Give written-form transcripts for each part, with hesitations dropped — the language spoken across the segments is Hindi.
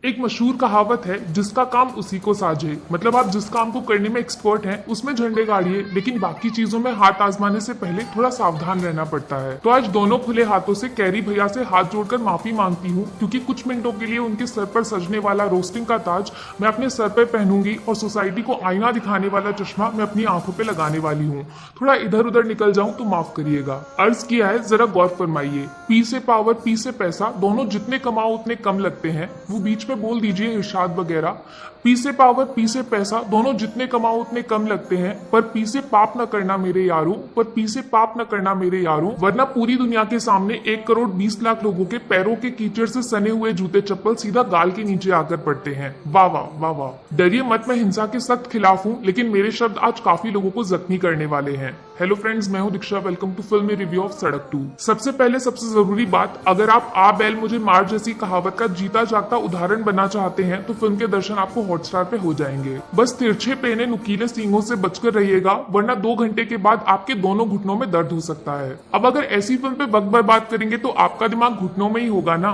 एक मशहूर कहावत है, जिसका काम उसी को साझे। मतलब आप जिस काम को करने में एक्सपर्ट हैं उसमें झंडे गाड़िए, लेकिन बाकी चीजों में हाथ आजमाने से पहले थोड़ा सावधान रहना पड़ता है। तो आज दोनों खुले हाथों से कैरी भैया से हाथ जोड़कर माफी मांगती हूँ, क्योंकि कुछ मिनटों के लिए उनके सर पर सजने वाला रोस्टिंग का ताज मैं अपने सर पर पहनूंगी और सोसाइटी को आईना दिखाने वाला चश्मा मैं अपनी आंखों पे लगाने वाली हूँ। थोड़ा इधर उधर निकल जाऊं तो माफ करिएगा। अर्ज किया है, जरा गौर फरमाइए। पी से पावर, पी से पैसा, दोनों जितने कमाओ उतने कम लगते हैं। वो बीच में बोल दीजिए इरशाद वगैरह। पी से पावर, पी से पैसा, दोनों जितने कमाओ उतने कम लगते हैं। पर पी से पाप न करना मेरे यारों, पर पी से पाप न करना मेरे यारों, वरना पूरी दुनिया के सामने 1 करोड़ 20 लाख लोगों के पैरों के कीचड़ से सने हुए जूते चप्पल सीधा गाल के नीचे आकर पड़ते हैं। वाह वाह वाह वाह। डरिए मत, मैं हिंसा के सख्त खिलाफ हूँ, लेकिन मेरे शब्द आज काफी लोगों को जख्मी करने वाले हैं। हेलो फ्रेंड्स, मैं हूँ दीक्षा। वेलकम टू फिल्मी रिव्यू ऑफ सड़क 2। सबसे पहले सबसे जरूरी बात, अगर आप आ बैल मुझे मार जैसी कहावत का जीता जागता उदाहरण बनना चाहते हैं तो फिल्म के दर्शन आपको हॉटस्टार पे हो जाएंगे। बस तिरछे पेने नुकीले सींगों से बचकर रहिएगा, वरना 2 घंटे के बाद आपके दोनों घुटनों में दर्द हो सकता है। अब अगर ऐसी फिल्म पे वक्त बर्बाद करेंगे तो आपका दिमाग घुटनों में ही होगा ना।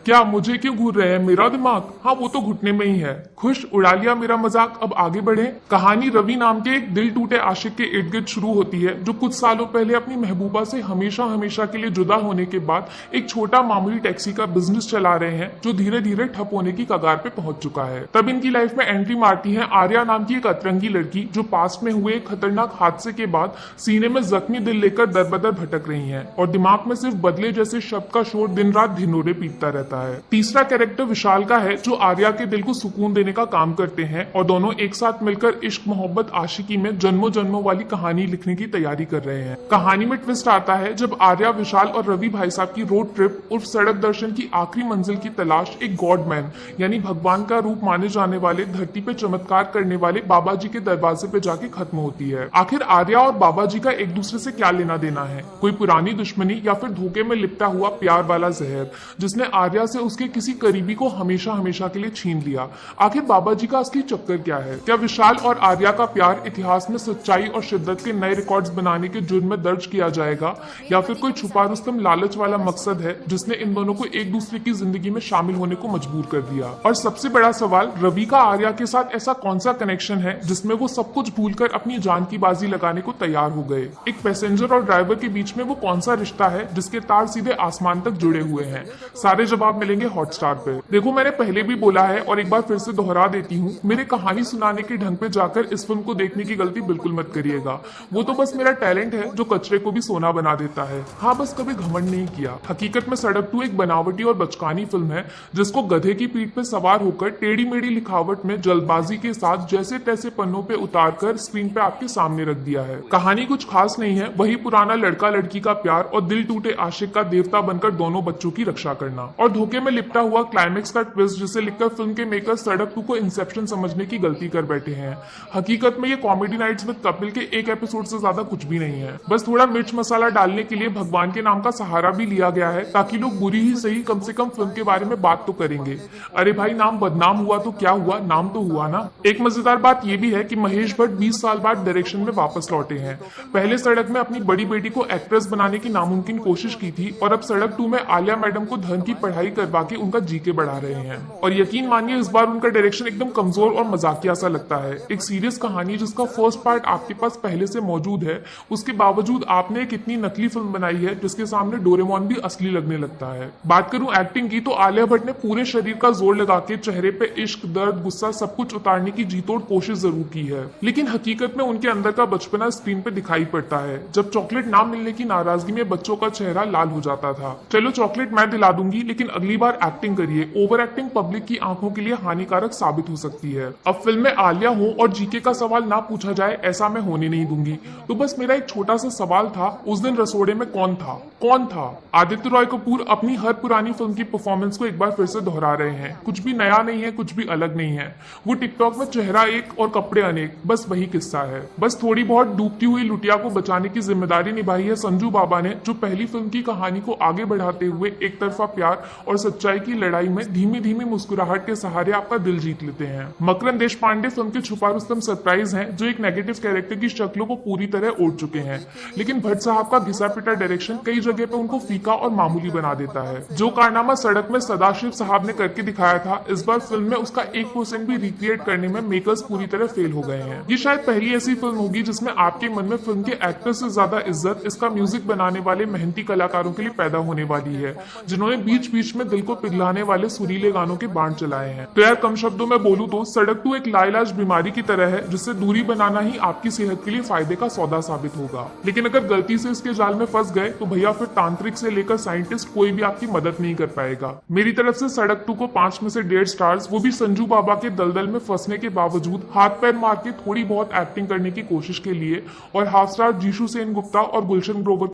क्या मुझे क्यों घूर रहे हैं? मेरा दिमाग, हाँ वो तो घुटने में ही है। खुश, उड़ा लिया मेरा मजाक। अब आगे बढ़े। कहानी रवि नाम के एक दिल टूटे आशिक के इर्द गिर्द शुरू होती है, जो कुछ सालों पहले अपनी महबूबा से हमेशा हमेशा के लिए जुदा होने के बाद एक छोटा मामूली टैक्सी का बिजनेस चला रहे हैं, जो धीरे धीरे ठप होने की कगार पे पहुंच चुका है। तब इनकी लाइफ में एंट्री मारती है आर्या नाम की एक अतरंगी लड़की, जो पास्ट में हुए एक खतरनाक हादसे के बाद सीने में जख्मी दिल लेकर दरबदर भटक रही है और दिमाग में सिर्फ बदले जैसे शब्द का शोर दिन रात धिनोरे पीटता रहता है। तीसरा कैरेक्टर विशाल का है, जो आर्या के दिल को सुकून देने का काम करते हैं और दोनों एक साथ मिलकर इश्क मोहब्बत आशिकी में जन्मों जन्मों वाली कहानी लिखने की तैयारी कर रहे हैं। कहानी में ट्विस्ट आता है जब आर्या, विशाल और रवि भाई साहब की रोड ट्रिप उर्फ सड़क दर्शन की आखिरी मंजिल की तलाश एक गॉडमैन यानी भगवान का रूप माने जाने वाले, धरती पे चमत्कार करने वाले बाबा जी के दरवाजे पे जाके खत्म होती है। आखिर आर्या और बाबा जी का एक दूसरे से क्या लेना देना है? कोई पुरानी दुश्मनी या फिर धोखे में लिपटा हुआ प्यार वाला जहर, जिसने आर्या से उसके किसी करीबी को हमेशा हमेशा के लिए छीन लिया? आखिर बाबा जी का असली चक्कर क्या है? क्या विशाल और आर्या का प्यार इतिहास में सच्चाई और शिद्दत के नए रिकॉर्ड्स बनाने के जुर्म में दर्ज किया जाएगा, या फिर कोई छुपा रुस्तम लालच वाला मकसद है जिसने इन दोनों को एक दूसरे की जिंदगी में शामिल होने को मजबूर कर दिया? और सबसे बड़ा सवाल, रवि का आर्या के साथ ऐसा कौन सा कनेक्शन है जिसमें वो सब कुछ भूलकर अपनी जान की बाजी लगाने को तैयार हो गए? एक पैसेंजर और ड्राइवर के बीच में वो कौन सा रिश्ता है जिसके तार सीधे आसमान तक जुड़े हुए हैं? सारे जवाब मिलेंगे हॉटस्टार पे। देखो, मैंने पहले भी बोला है और एक बार फिर से दोहरा देती हूँ, मेरे कहानी सुनाने के ढंग पे जाकर इस फिल्म को देखने की गलती बिल्कुल मत करिएगा। वो तो बस मेरा टैलेंट है जो कचरे को भी सोना बना देता है। हाँ, बस कभी घमंड नहीं किया। हकीकत में सड़क 2 एक बनावटी और बचकानी फिल्म है, जिसको गधे की पीठ पे सवार होकर टेढ़ी मेढ़ी लिखावट में जल्दबाजी के साथ जैसे तैसे पन्नों पे उतारकर स्क्रीन पे आपके सामने रख दिया है। कहानी कुछ खास नहीं है, वही पुराना लड़का लड़की का प्यार और दिल टूटे आशिक का देवता बनकर दोनों बच्चों की रक्षा करना, और धोखे में लिपटा हुआ क्लाइमेक्स का ट्विस्ट, जिसे लिखकर फिल्म के मेकर सड़क 2 को इंसेप्शन समझने की गलती कर बैठे हैं। हकीकत में ये कॉमेडी नाइट्स विद कपिल के एक एपिसोड से ज्यादा कुछ भी नहीं है। बस थोड़ा मिर्च मसाला डालने के लिए भगवान के नाम का सहारा भी लिया गया है, ताकि लोग बुरी ही सही कम से कम फिल्म के बारे में बात तो करेंगे। अरे भाई, नाम बदनाम हुआ तो क्या हुआ, नाम तो हुआ ना। एक मजेदार बात यह भी है कि महेश भट्ट 20 साल बाद डायरेक्शन में वापस लौटे हैं। पहले सड़क में अपनी बड़ी बेटी को एक्ट्रेस बनाने की नामुमकिन कोशिश की थी, और अब सड़क 2 में आलिया मैडम को धर्म की पढ़ाई करवा के उनका जीके बढ़ा रहे हैं। और यकीन मानिए, इस बार उनका डायरेक्शन एकदम कमजोर और मजाकिया सा लगता है। एक सीरियस कहानी जिसका फर्स्ट पार्ट आपके पास पहले से मौजूद है, उसके बावजूद आपने एक इतनी नकली फिल्म बनाई है जिसके सामने डोरेमोन भी असली लगने लगता है। बात करूं एक्टिंग की, तो आलिया भट्ट ने पूरे शरीर का जोर लगा के चेहरे पे इश्क, दर्द, गुस्सा सब कुछ उतारने की जीतोड़ कोशिश जरूर की है, लेकिन हकीकत में उनके अंदर का बचपना स्क्रीन पे दिखाई पड़ता है। जब चॉकलेट ना मिलने की नाराजगी में बच्चों का चेहरा लाल हो जाता था। चलो, चॉकलेट मैं दिला दूंगी, लेकिन अगली बार एक्टिंग करिए। ओवर एक्टिंग पब्लिक की आंखों के लिए हानिकारक साबित हो सकती है। अब फिल्म में आलिया हो और जीके का सवाल ना पूछा जाए, ऐसा मैं होने नहीं दूंगी। तो बस मेरा एक छोटा सा सवाल था, उस दिन रसोड़े में कौन था? कौन था? आदित्य रॉय कपूर अपनी हर पुरानी फिल्म की परफॉर्मेंस को एक बार फिर से दोहरा रहे हैं। कुछ भी नया नहीं है, कुछ भी अलग नहीं है। वो टिकटॉक में चेहरा एक और कपड़े अनेक, बस वही किस्सा है। बस थोड़ी बहुत डूबती हुई लुटिया को बचाने की जिम्मेदारी निभाई है संजू बाबा ने, जो पहली फिल्म की कहानी को आगे बढ़ाते हुए एक तरफा प्यार और सच्चाई की लड़ाई में धीमी धीमी मुस्कुराहट के सहारे आपका दिल जीत लेते हैं। मकरंद देशपांडे फिल्म के छुपा रुस्तम सरप्राइज हैं, जो एक नेगेटिव कैरेक्टर की शक्लों को पूरी तरह तरह ओढ़ चुके हैं, लेकिन भट्ट साहब का घिसा पिटा डायरेक्शन कई जगह पे उनको फीका और मामूली बना देता है। जो कारनामा सड़क में सदाशिव साहब ने करके दिखाया था, इस बार फिल्म में उसका 1% भी रिक्रिएट करने में मेकर्स पूरी तरह फेल हो गए हैं। ये शायद पहली ऐसी फिल्म होगी जिसमें आपके मन में फिल्म के एक्टर से ज्यादा इज्जत इसका म्यूजिक बनाने वाले मेहनती कलाकारों के लिए पैदा होने वाली है, जिन्होंने बीच बीच में दिल को पिघलाने वाले सुरीले गानों के बाण चलाए हैं। तो यार कम शब्दों में बोलूं तो सड़क 2 एक लाइलाज बीमारी की तरह है, जिससे दूरी बनाना ही आपकी सेहत के लिए फायदे का सौदा साबित होगा। लेकिन अगर गलती से इसके जाल में फंस गए तो भैया फिर तांत्रिक से लेकर साइंटिस्ट कोई भी आपकी मदद नहीं कर पाएगा। मेरी तरफ से सड़क 2 को 5 में से 1.5 स्टार्स, वो भी संजू बाबा के दलदल में फंसने के बावजूद हाथ पैर मार के थोड़ी बहुत एक्टिंग करने की कोशिश के लिए, और हाफ स्टार जीशु सेन गुप्ता और गुलशन ग्रोवर